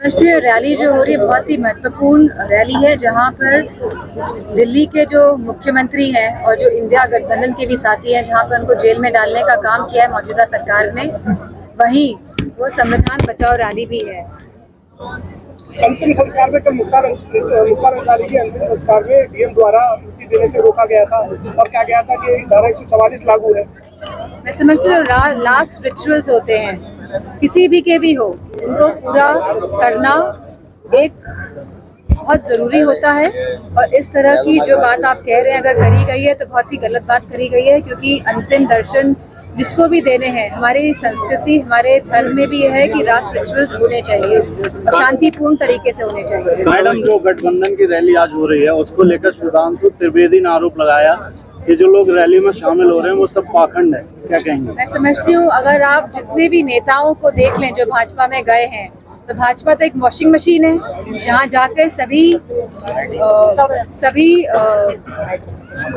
राष्ट्रीय रैली जो हो रही है बहुत ही महत्वपूर्ण रैली है, जहां पर दिल्ली के जो मुख्यमंत्री हैं और जो इंडिया गठबंधन के भी साथी हैं, जहां पर उनको जेल में डालने का काम किया है मौजूदा सरकार ने, वहीं वो संविधान बचाओ रैली भी है। अंतिम संस्कार में कल मुख्तार अंसारी के अंतिम संस्कार में डीएम द्वारा मुक्ति देने से रोका गया था और कहा गया था कि धारा 144 लागू है। मैं समझती हूँ लास्ट रिचुअल्स होते हैं, किसी भी के भी हो, उनको पूरा करना एक बहुत ज़रूरी होता है। और इस तरह की जो बात आप कह रहे हैं अगर करी गई है तो बहुत ही गलत बात करी गई है, क्योंकि अंतिम दर्शन जिसको भी देने हैं, हमारी संस्कृति हमारे धर्म में भी है कि राष्ट्र रिचुअल्स होने चाहिए और शांतिपूर्ण तरीके से होने चाहिए। मैडम, जो गठबंधन की रैली आज हो रही है उसको लेकर सुधांशु त्रिवेदी ने आरोप लगाया कि जो लोग रैली में शामिल हो रहे हैं वो सब पाखंड है, क्या कहेंगे? मैं समझती हूँ अगर आप जितने भी नेताओं को देख लें जो भाजपा में गए हैं, तो भाजपा तो एक वॉशिंग मशीन है, जहाँ जाकर सभी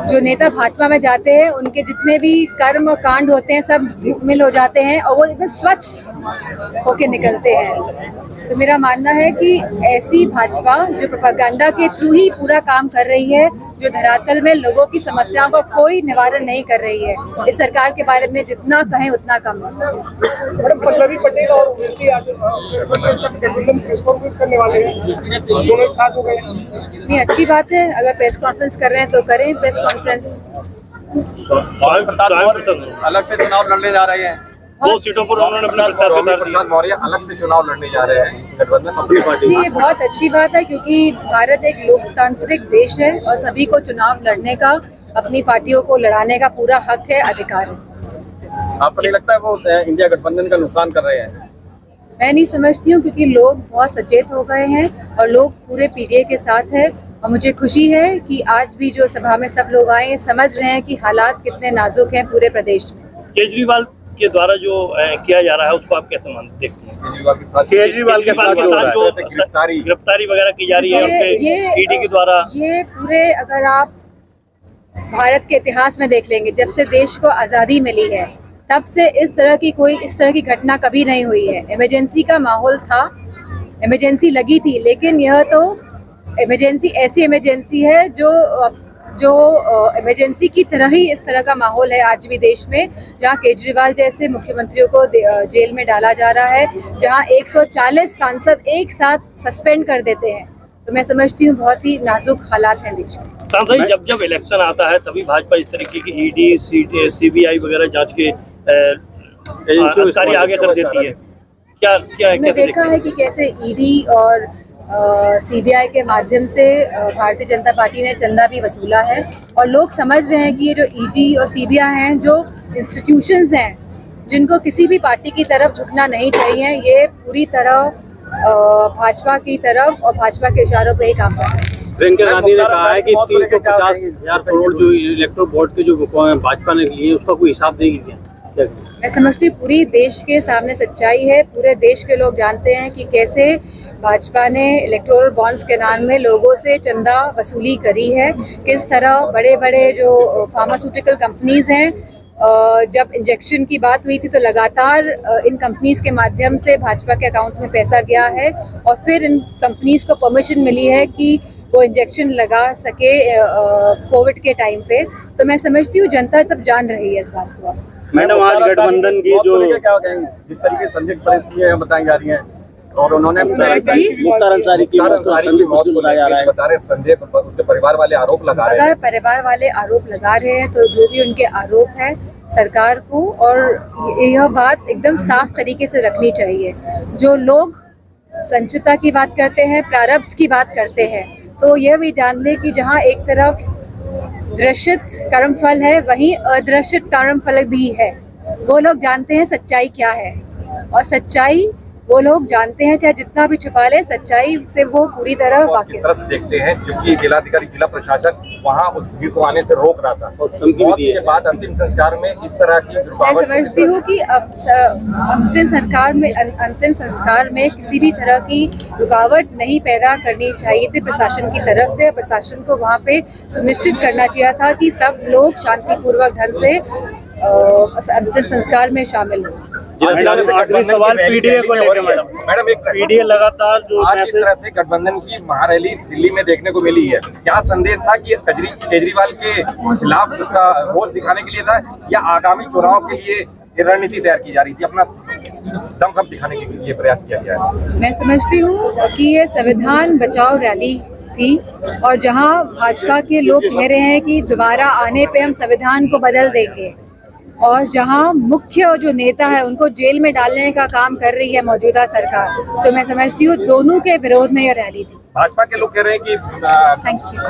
जो नेता भाजपा में जाते हैं उनके जितने भी कर्म और कांड होते हैं सब धूमिल हो जाते हैं और वो एकदम स्वच्छ होके निकलते हैं। तो मेरा मानना है कि ऐसी भाजपा जो प्रोपेगेंडा के थ्रू ही पूरा काम कर रही है, जो धरातल में लोगों की समस्याओं का कोई निवारण नहीं कर रही है, इस सरकार के बारे में जितना कहें उतना कम है। मैडम, पल्लवी पटेल और ओवैसी आज प्रेस कॉन्फ्रेंस करने वाले हैं, दोनों एक साथ हो गए। नहीं, अच्छी बात है, अगर प्रेस कॉन्फ्रेंस कर रहे हैं तो करें प्रेस कॉन्फ्रेंस। अलग से चुनाव लड़ने जा रहे हैं, 2 सीटों पर उन्होंने अपना प्रसाद मौर्य अलग से चुनाव लड़ने जा रहे हैं गठबंधन अपनी पार्टी। ये बहुत अच्छी बात है, क्योंकि भारत एक लोकतांत्रिक देश है और सभी को चुनाव लड़ने का, अपनी पार्टियों को लड़ाने का पूरा हक है, अधिकार है। आपको नहीं लगता है वो इंडिया गठबंधन का नुकसान कर रहे हैं? मैं नहीं समझती हूँ, क्योंकि लोग बहुत सचेत हो गए हैं और लोग पूरे पीडीए के साथ है। और मुझे खुशी है कि आज भी जो सभा में सब लोग आए हैं, समझ रहे हैं कि हालात कितने नाजुक हैं पूरे प्रदेश में। केजरीवाल के द्वारा जो किया जा रहा है उसको आप कैसे देखते हैं? केजरीवाल के साथ जो गिरफ्तारी वगैरह की जा रही है ईडी के द्वारा, ये पूरे, अगर आप भारत के इतिहास में देख लेंगे, जब से देश को आज़ादी मिली है तब से इस तरह की घटना कभी नहीं हुई है। इमरजेंसी का माहौल था, इमरजेंसी लगी थी, लेकिन यह तो इमरजेंसी ऐसी इमरजेंसी है जो इमरजेंसी की तरह ही इस तरह का माहौल है आज भी देश में, जहां केजरीवाल जैसे मुख्यमंत्रियों को जेल में डाला जा रहा है, जहां 140 सांसद एक साथ सस्पेंड कर देते हैं। तो मैं समझती हूँ बहुत ही नाजुक हालात हैं देश में। सांसद, जब इलेक्शन आता है तभी भाजपा इस तरीके की ईडी सीबीआई वगैरह जांच के अधिकारी आगे कर देती है, क्या हमने देखा है कि कैसे ईडी और सीबीआई के माध्यम से भारतीय जनता पार्टी ने चंदा भी वसूला है, और लोग समझ रहे हैं कि ये जो ईडी और सीबीआई हैं, जो इंस्टीट्यूशंस हैं जिनको किसी भी पार्टी की तरफ झुकना नहीं चाहिए, ये पूरी तरह भाजपा की तरफ और भाजपा के इशारों पे ही काम कर रहे हैं। प्रियंका गांधी ने कहा है कि 350,000 करोड़ जो इलेक्टोरल बॉन्ड के जो भाजपा ने लिए उसका कोई हिसाब देगी क्या? मैं समझती हूँ पूरी देश के सामने सच्चाई है, पूरे देश के लोग जानते हैं कि कैसे भाजपा ने इलेक्टोरल बॉन्ड्स के नाम में लोगों से चंदा वसूली करी है, किस तरह बड़े बड़े जो फार्मास्यूटिकल कंपनीज हैं, जब इंजेक्शन की बात हुई थी तो लगातार इन कंपनीज के माध्यम से भाजपा के अकाउंट में पैसा गया है, और फिर इन कंपनीज को परमिशन मिली है कि वो इंजेक्शन लगा सके कोविड के टाइम पे। तो मैं समझती हूँ जनता सब जान रही है इस बात को। मैडम, आज गठबंधन की जो क्या कहेंगे, जिस तरीके से संदिग्ध परिस्थितियां बताई जा रही हैं और उन्होंने मुख्तार अंसारी की बताया जा रहा है, बता रहे संजय उसके परिवार वाले आरोप लगा रहे हैं। अगर परिवार वाले आरोप लगा रहे हैं तो जो भी उनके आरोप है सरकार को, और यह बात एकदम साफ तरीके से रखनी चाहिए। जो लोग संचिता की बात करते हैं, प्रारब्ध की बात करते हैं, तो यह भी जान ले कि जहाँ एक तरफ दृश्यत कर्मफल है, वहीं अदृश्यत कर्मफल भी है। वो लोग जानते हैं सच्चाई क्या है, और सच्चाई वो लोग जानते हैं, चाहे जितना भी छुपा ले, सच्चाई से वो पूरी तरह वाकिफ तरह से देखते हैं। क्योंकि जिलाधिकारी, जिला प्रशासन वहां उस भीड़ को आने से रोक रहा था, और के बाद अंतिम संस्कार में इस तरह की मैं समझती हूँ कि अब अंतिम संस्कार में किसी भी तरह की रुकावट नहीं पैदा करनी चाहिए थी प्रशासन की तरफ से। प्रशासन को वहाँ पे सुनिश्चित करना चाहिए था कि सब लोग शांतिपूर्वक ढंग से अंतिम संस्कार में शामिल हों। आखिरी सवाल पीडीए को लेकर मैडम, एक पीडीए लगातार जो आज इस तरह से गठबंधन की महारैली दिल्ली में देखने को मिली है, क्या संदेश था कि केजरीवाल के खिलाफ उसका रोष दिखाने के लिए था, या आगामी चुनाव के लिए ये रणनीति तैयार की जा रही थी, अपना दमखम दिखाने के लिए प्रयास किया गया है? मैं समझती हूँ कि ये संविधान बचाओ रैली थी, और जहाँ भाजपा के लोग कह रहे हैं कि दोबारा आने पे हम संविधान को बदल देंगे, और जहाँ मुख्य जो नेता है उनको जेल में डालने का काम कर रही है मौजूदा सरकार, तो मैं समझती हूँ दोनों के विरोध में ये रैली थी। भाजपा के लोग कह रहे हैं कि थैंक यू।